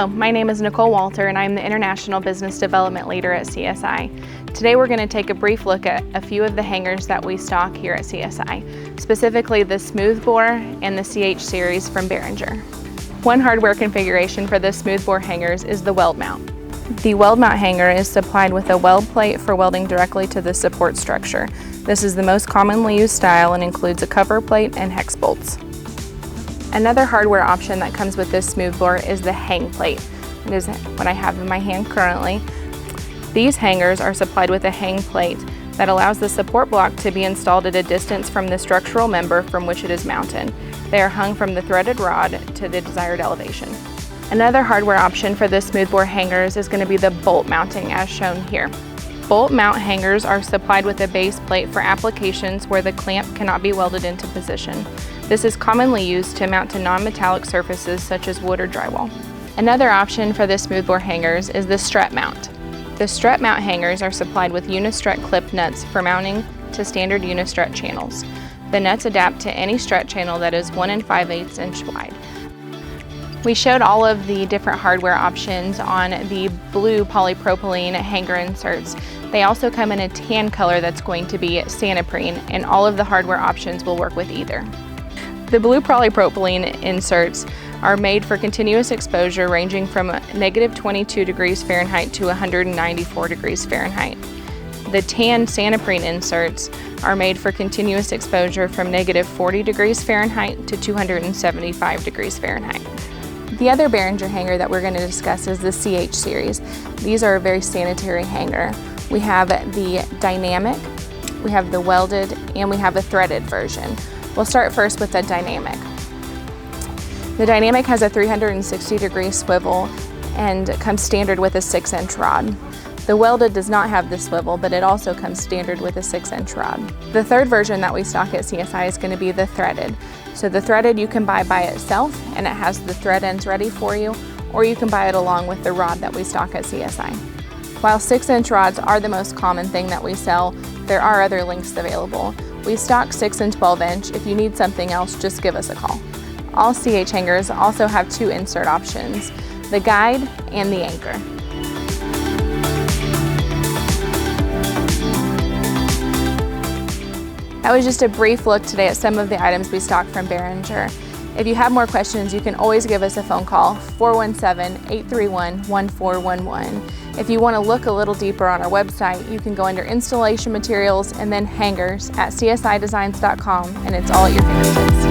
Hello, my name is Nicole Walter and I'm the International Business Development Leader at CSI. Today we're going to take a brief look at a few of the hangers that we stock here at CSI, specifically the smoothbore and the CH series from Behringer. One hardware configuration for the smoothbore hangers is the Weld Mount. The Weld Mount hanger is supplied with a weld plate for welding directly to the support structure. This is the most commonly used style and includes a cover plate and hex bolts. Another hardware option that comes with this smoothbore is the hang plate. It is what I have in my hand currently. These hangers are supplied with a hang plate that allows the support block to be installed at a distance from the structural member from which it is mounted. They are hung from the threaded rod to the desired elevation. Another hardware option for the smoothbore hangers is going to be the bolt mounting as shown here. Bolt mount hangers are supplied with a base plate for applications where the clamp cannot be welded into position. This is commonly used to mount to non-metallic surfaces such as wood or drywall. Another option for the smoothbore hangers is the Strut Mount. The Strut Mount hangers are supplied with unistrut clip nuts for mounting to standard unistrut channels. The nuts adapt to any strut channel that is 1 5/8 inch wide. We showed all of the different hardware options on the blue polypropylene hanger inserts. They also come in a tan color that's going to be Santoprene, and all of the hardware options will work with either. The blue polypropylene inserts are made for continuous exposure ranging from -22 degrees Fahrenheit to 194 degrees Fahrenheit. The tan Santoprene inserts are made for continuous exposure from -40 degrees Fahrenheit to 275 degrees Fahrenheit. The other Behringer hanger that we're going to discuss is the CH series. These are a very sanitary hanger. We have the dynamic, we have the welded, and we have a threaded version. We'll start first with the dynamic. The dynamic has a 360-degree swivel and comes standard with a 6-inch rod. The welded does not have the swivel, but it also comes standard with a 6-inch rod. The third version that we stock at CSI is going to be the threaded. So the threaded you can buy by itself and it has the thread ends ready for you, or you can buy it along with the rod that we stock at CSI. While 6-inch rods are the most common thing that we sell, there are other lengths available. We stock 6 and 12-inch. If you need something else, just give us a call. All CH hangers also have 2 insert options, the guide and the anchor. That was just a brief look today at some of the items we stock from Behringer. If you have more questions, you can always give us a phone call, 417-831-1411. If you want to look a little deeper on our website, you can go under installation materials and then hangers at csidesigns.com, and it's all at your fingertips.